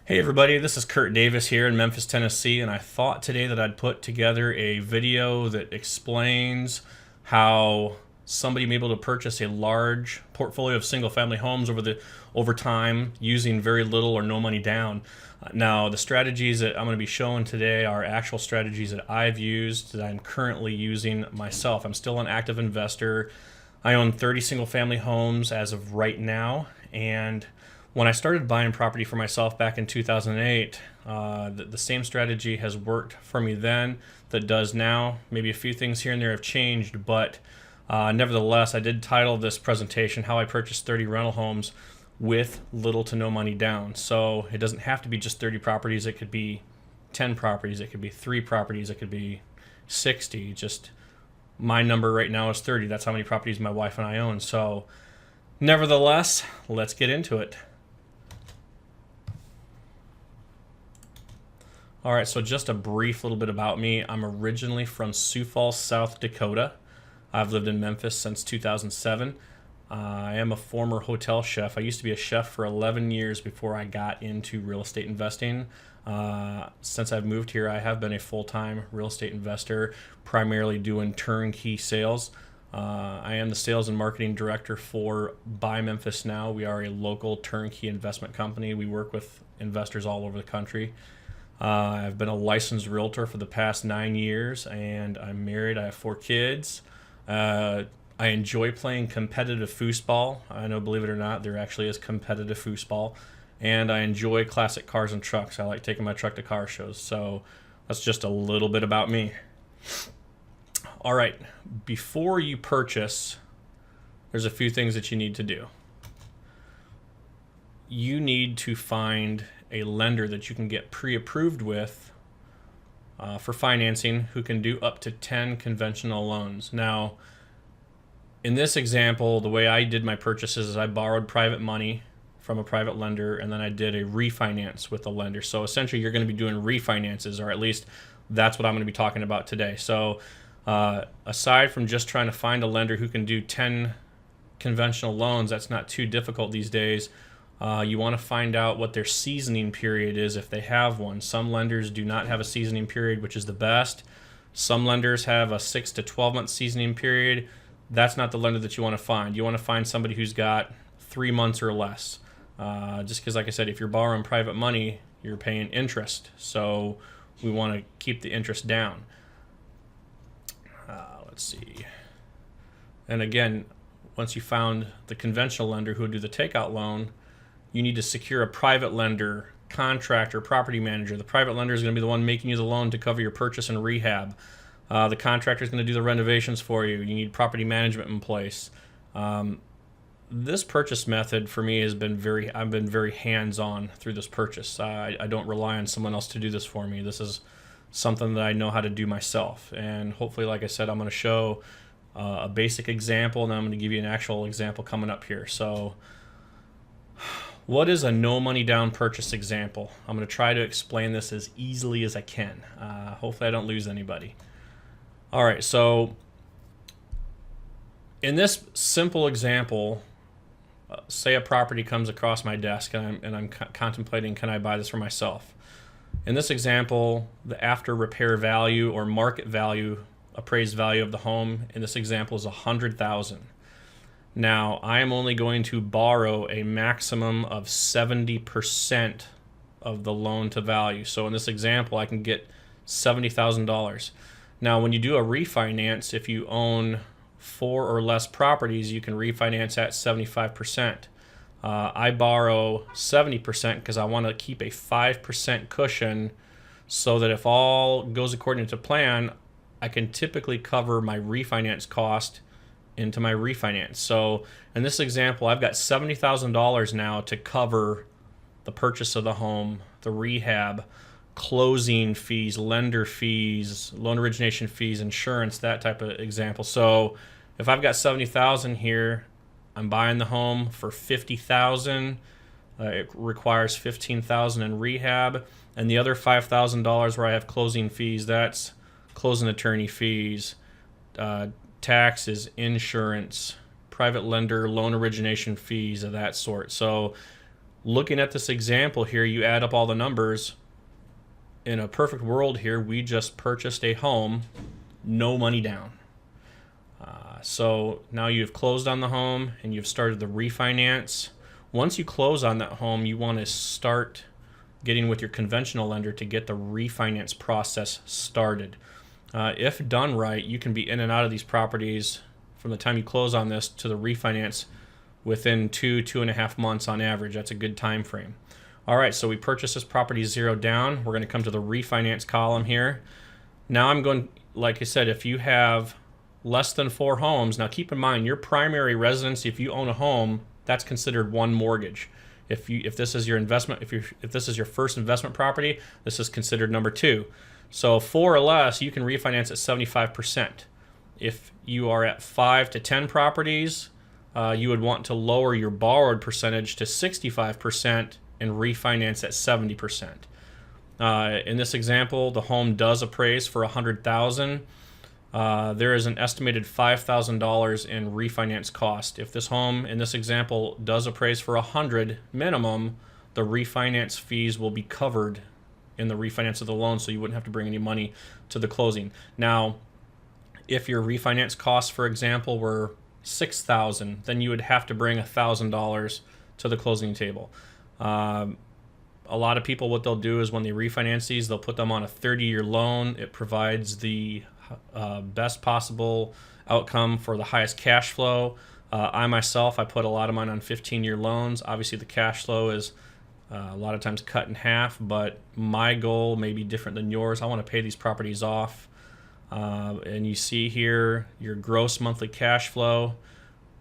Hey everybody, this is Kurt Davis here in Memphis, Tennessee, and I thought today that I'd put together a video that explains how somebody may be able to purchase a large portfolio of single-family homes over time using very little or no money down. Now, the strategies that I'm going to be showing today are actual strategies that I've used, that I'm currently using myself. I'm still an active investor. I own 30 single-family homes as of right now, and when I started buying property for myself back in 2008, the same strategy has worked for me then that does now. Maybe a few things here and there have changed, but nevertheless, I did title this presentation How I Purchased 30 Rental Homes with Little to No Money Down. So it doesn't have to be just 30 properties. It could be 10 properties. It could be 3 properties. It could be 60. Just my number right now is 30. That's how many properties my wife and I own. So nevertheless, let's get into it. All right, so just a brief little bit about me. I'm originally from Sioux Falls, South Dakota. I've lived in Memphis since 2007. I am a former hotel chef. I used to be a chef for 11 years before I got into real estate investing. Since I've moved here, I have been a full-time real estate investor, primarily doing turnkey sales. I am the sales and marketing director for Buy Memphis Now. We are a local turnkey investment company. We work with investors all over the country. I've been a licensed realtor for the past 9 years, and I'm married. I have 4 kids. I enjoy playing competitive foosball. I know, believe it or not, there actually is competitive foosball. And I enjoy classic cars and trucks. I like taking my truck to car shows. So that's just a little bit about me. All right, before you purchase, there's a few things that you need to do. You need to find a lender that you can get pre-approved with for financing who can do up to 10 conventional loans. Now, in this example, the way I did my purchases is I borrowed private money from a private lender, and then I did a refinance with a lender. So essentially, you're going to be doing refinances, or at least that's what I'm going to be talking about today. So aside from just trying to find a lender who can do 10 conventional loans, that's not too difficult these days. You want to find out what their seasoning period is if they have one. Some lenders do not have a seasoning period, which is the best. Some lenders have a 6 to 12 month seasoning period. That's not the lender that you want to find. You want to find somebody who's got 3 months or less. Just because, like I said, if you're borrowing private money, you're paying interest. So we want to keep the interest down. Let's see. And again, once you found the conventional lender who would do the takeout loan, you need to secure a private lender, contractor, property manager. The private lender is going to be the one making you the loan to cover your purchase and rehab. The contractor is going to do the renovations for you. You need property management in place. This purchase method for me I've been very hands-on through this purchase. I don't rely on someone else to do this for me. This is something that I know how to do myself. And hopefully, like I said, I'm going to show a basic example, and then I'm going to give you an actual example coming up here. So what is a no money down purchase example? I'm going to try to explain this as easily as I can. Hopefully I don't lose anybody. All right, so in this simple example, say a property comes across my desk and I'm contemplating, can I buy this for myself? In this example, the after repair value or market value, appraised value of the home in this example is $100,000. Now, I am only going to borrow a maximum of 70% of the loan to value. So in this example, I can get $70,000. Now, when you do a refinance, if you own 4 or less properties, you can refinance at 75%. I borrow 70% because I want to keep a 5% cushion so that if all goes according to plan, I can typically cover my refinance cost into my refinance. So in this example, I've got $70,000 now to cover the purchase of the home, the rehab, closing fees, lender fees, loan origination fees, insurance, that type of example. So if I've got $70,000 here, I'm buying the home for $50,000. It requires $15,000 in rehab, and the other $5,000 where I have closing fees, that's closing attorney fees, taxes, insurance, private lender, loan origination fees of that sort. So Looking at this example here, you add up all the numbers. In a perfect world here, we just purchased a home, no money down. So now you've closed on the home and you've started the refinance. Once you close on that home, you want to start getting with your conventional lender to get the refinance process started. If done right, you can be in and out of these properties from the time you close on this to the refinance within 2.5 months on average. That's a good time frame. All right, so we purchased this property 0 down. We're going to come to the refinance column here. Now I'm going, like I said, if you have less than 4 homes, now keep in mind your primary residence, if you own a home, that's considered one mortgage. If this is your investment, if this is your first investment property, this is considered number 2. So 4 or less, you can refinance at 75%. If you are at 5 to 10 properties, you would want to lower your borrowed percentage to 65% and refinance at 70%. In this example, the home does appraise for $100,000. There is an estimated $5,000 in refinance cost. If this home in this example does appraise for $100,000 minimum, the refinance fees will be covered in the refinance of the loan, so you wouldn't have to bring any money to the closing. Now, if your refinance costs, for example, were $6,000, then you would have to bring $1,000 to the closing table. A lot of people, what they'll do is when they refinance these, they'll put them on a 30-year loan. It provides the best possible outcome for the highest cash flow. I myself, I put a lot of mine on 15-year loans. Obviously, the cash flow is a lot of times cut in half, but my goal may be different than yours. I want to pay these properties off. And you see here, your gross monthly cash flow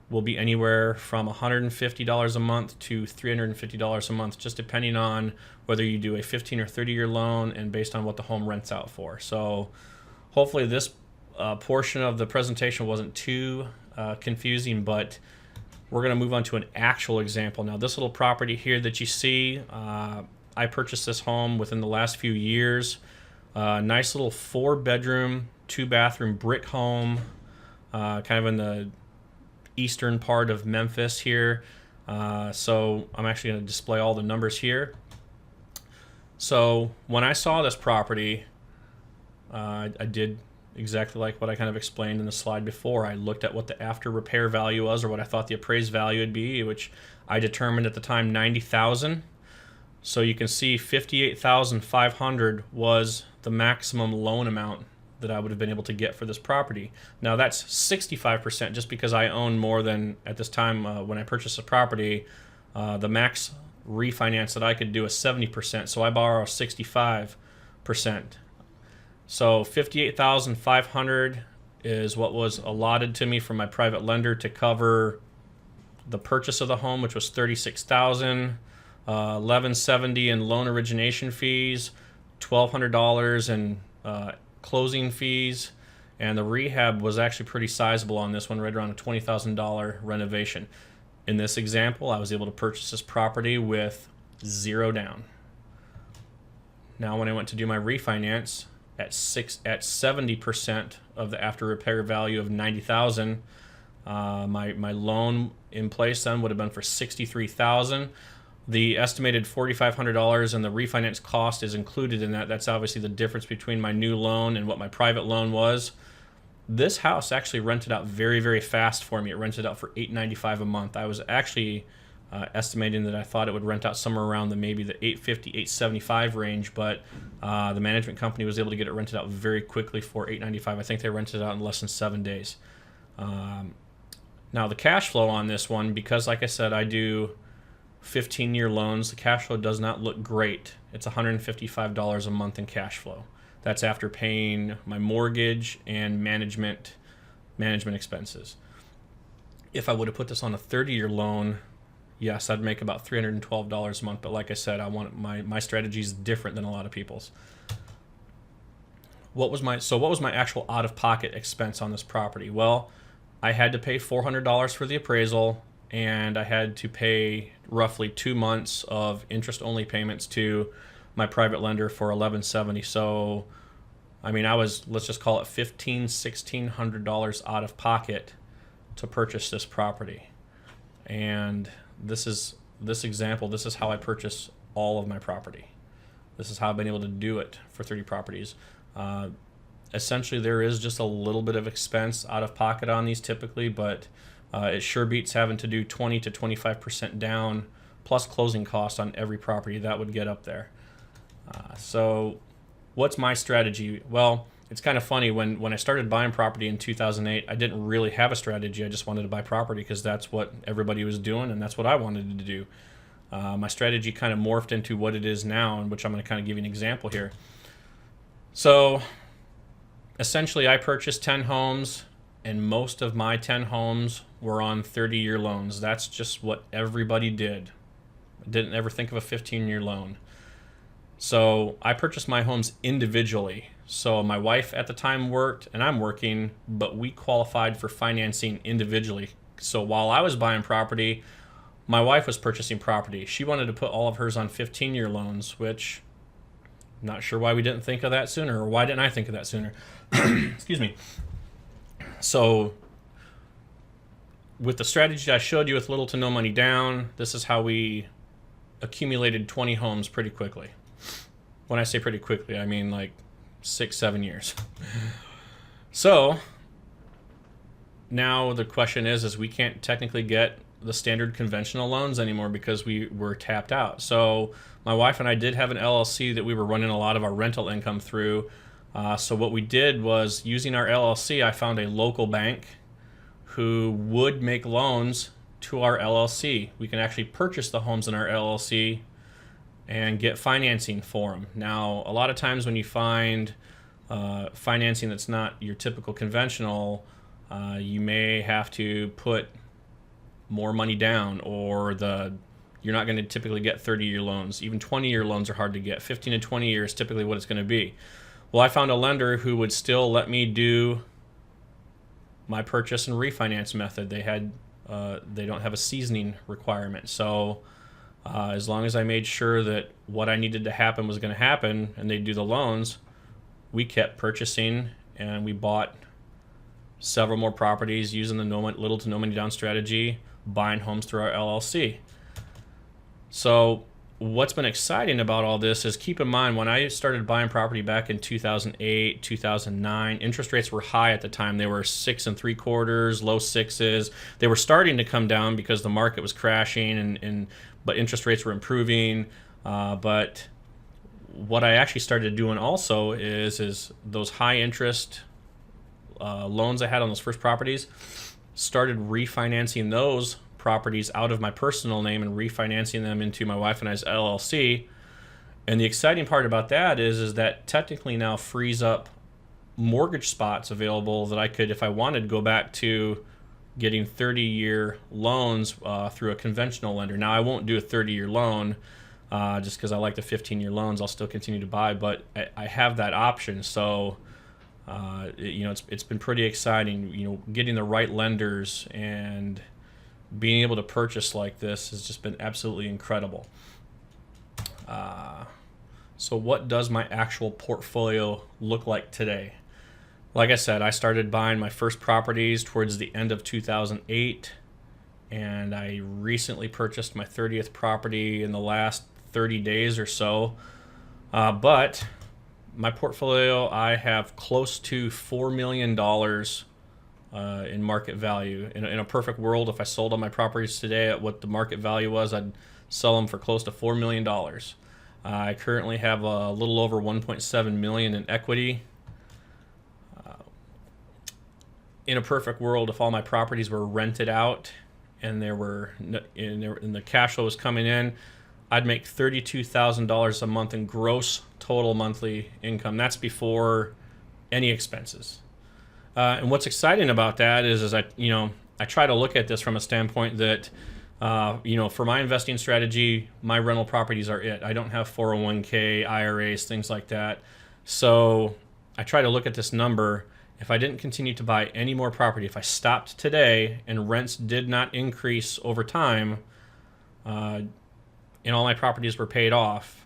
will be anywhere from $150 a month to $350 a month, just depending on whether you do a 15 or 30-year loan and based on what the home rents out for. So hopefully this portion of the presentation wasn't too confusing, but we're going to move on to an actual example. Now, this little property here that you see, I purchased this home within the last few years. Nice little 4-bedroom, 2-bathroom brick home, kind of in the eastern part of Memphis here. So I'm actually going to display all the numbers here. So when I saw this property, I did exactly like what I kind of explained in the slide before. I looked at what the after repair value was, or what I thought the appraised value would be, which I determined at the time $90,000. So you can see $58,500 was the maximum loan amount that I would have been able to get for this property. Now that's 65%, just because I own more than, at this time when I purchased the property, the max refinance that I could do is 70%, so I borrow 65%. So $58,500 is what was allotted to me from my private lender to cover the purchase of the home, which was $36,000, $1,170 in loan origination fees, $1,200 in closing fees, and the rehab was actually pretty sizable on this one, right around a $20,000 renovation. In this example, I was able to purchase this property with 0 down. Now, when I went to do my refinance at 70% of the after repair value of $90,000, my loan in place then would have been for $63,000. The estimated $4,500 and the refinance cost is included in that. That's obviously the difference between my new loan and what my private loan was. This house actually rented out very, very fast for me. It rented out for $895 a month. I was actually estimating that I thought it would rent out somewhere around maybe the $850, $875 range, but the management company was able to get it rented out very quickly for $895. I think they rented it out in less than 7 days. Now the cash flow on this one, because like I said, I do 15-year loans, the cash flow does not look great. It's $155 a month in cash flow. That's after paying my mortgage and management expenses. If I would have put this on a 30-year loan, yes, I'd make about $312 a month. But like I said, I want my strategy is different than a lot of people's. What was my actual out-of-pocket expense on this property? Well, I had to pay $400 for the appraisal, and I had to pay roughly 2 months of interest-only payments to my private lender for $1,170. So, I mean, I was, let's just call it $1,600 out of pocket to purchase this property. And this is this example, this is how I purchase all of my property. This is how I've been able to do it for 30 properties. Essentially, there is just a little bit of expense out of pocket on these typically, but it sure beats having to do 20 to 25% down plus closing costs on every property. That would get up there. So what's my strategy? Well, it's kind of funny. When I started buying property in 2008, I didn't really have a strategy. I just wanted to buy property because that's what everybody was doing and that's what I wanted to do. My strategy kind of morphed into what it is now, in which I'm going to kind of give you an example here. So essentially, I purchased 10 homes, and most of my 10 homes were on 30-year loans. That's just what everybody did. I didn't ever think of a 15-year loan. So I purchased my homes individually. So my wife at the time worked, and I'm working, but we qualified for financing individually. So while I was buying property, my wife was purchasing property. She wanted to put all of hers on 15-year loans, which I'm not sure why we didn't think of that sooner, or why didn't I think of that sooner. Excuse me. So with the strategy I showed you with little to no money down, this is how we accumulated 20 homes pretty quickly. When I say pretty quickly, I mean like 6-7 years. So now the question is we can't technically get the standard conventional loans anymore because we were tapped out. So my wife and I did have an LLC that we were running a lot of our rental income through. So what we did was, using our LLC, I found a local bank who would make loans to our LLC. We can actually purchase the homes in our LLC and get financing for them. Now, a lot of times when you find financing that's not your typical conventional, you may have to put more money down, or you're not going to typically get 30-year loans. Even 20-year loans are hard to get. 15 to 20 years typically what it's going to be. Well, I found a lender who would still let me do my purchase and refinance method. They don't have a seasoning requirement. So as long as I made sure that what I needed to happen was going to happen and they'd do the loans, we kept purchasing, and we bought several more properties using the little to no money down strategy, buying homes through our LLC. So what's been exciting about all this is, keep in mind, when I started buying property back in 2008, 2009, interest rates were high at the time. They were 6 3/4, low sixes. They were starting to come down because the market was crashing, but interest rates were improving. But what I actually started doing also is those high interest loans I had on those first properties, started refinancing those properties out of my personal name and refinancing them into my wife and I's LLC. And the exciting part about that is that technically now frees up mortgage spots available that I could, if I wanted, go back to getting 30-year loans through a conventional lender. Now, I won't do a 30-year loan just because I like the 15-year loans. I'll still continue to buy, but I have that option. So it's been pretty exciting. Getting the right lenders and being able to purchase like this has just been absolutely incredible. So what does my actual portfolio look like today? Like I said, I started buying my first properties towards the end of 2008, and I recently purchased my 30th property in the last 30 days or so. But my portfolio, I have close to $4 million in market value. In a perfect world, if I sold all my properties today at what the market value was, I'd sell them for close to $4 million. I currently have a little over $1.7 million in equity. In a perfect world, if all my properties were rented out and the cash flow was coming in, I'd make $32,000 a month in gross total monthly income. That's before any expenses. And what's exciting about that is I try to look at this from a standpoint that, for my investing strategy, my rental properties are it. I don't have 401k, IRAs, things like that. So I try to look at this number. If I didn't continue to buy any more property, if I stopped today and rents did not increase over time, and all my properties were paid off,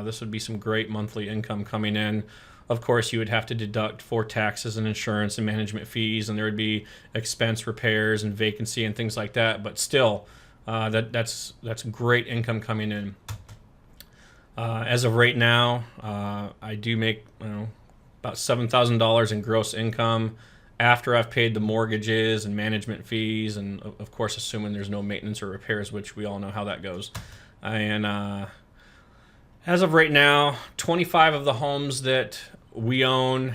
this would be some great monthly income coming in. Of course, you would have to deduct for taxes and insurance and management fees, and there would be expense repairs and vacancy and things like that. But still, that's great income coming in. As of right now, I do make about $7,000 in gross income after I've paid the mortgages and management fees, and of course, assuming there's no maintenance or repairs, which we all know how that goes. And as of right now, 25 of the homes that we own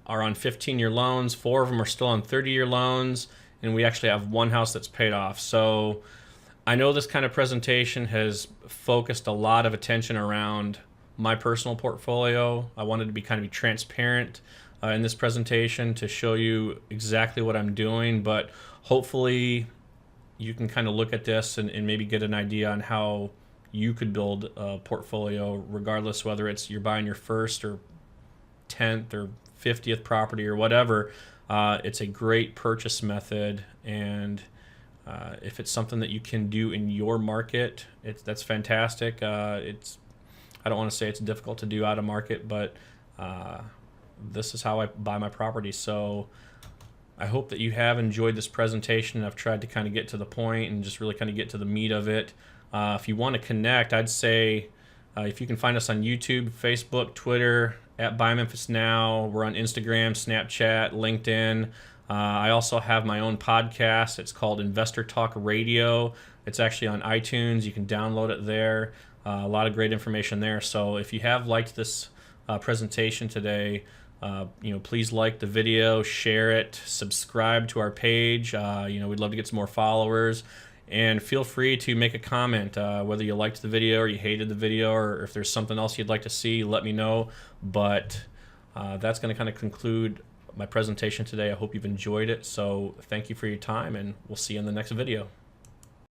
are on 15-year loans. 4 of them are still on 30-year loans, and we actually have one house that's paid off. So I know this kind of presentation has focused a lot of attention around my personal portfolio. I wanted to be transparent in this presentation to show you exactly what I'm doing, but hopefully you can kind of look at this and maybe get an idea on how you could build a portfolio, regardless whether it's you're buying your first or 10th or 50th property or whatever. It's a great purchase method, and if it's something that you can do in your market, that's fantastic. I don't want to say it's difficult to do out of market, but this is how I buy my property. So I hope that you have enjoyed this presentation. I've tried to kind of get to the point and just really kind of get to the meat of it. If you want to connect, I'd say if you can find us on YouTube, Facebook, Twitter, at Buy Memphis Now. We're on Instagram, Snapchat, LinkedIn. I also have my own podcast. It's called Investor Talk Radio. It's actually on iTunes. You can download it there. A lot of great information there. So if you have liked this presentation today, please like the video, share it, subscribe to our page. We'd love to get some more followers. And feel free to make a comment, whether you liked the video or you hated the video, or if there's something else you'd like to see, let me know. But that's going to kind of conclude my presentation today. I hope you've enjoyed it. So thank you for your time, and we'll see you in the next video.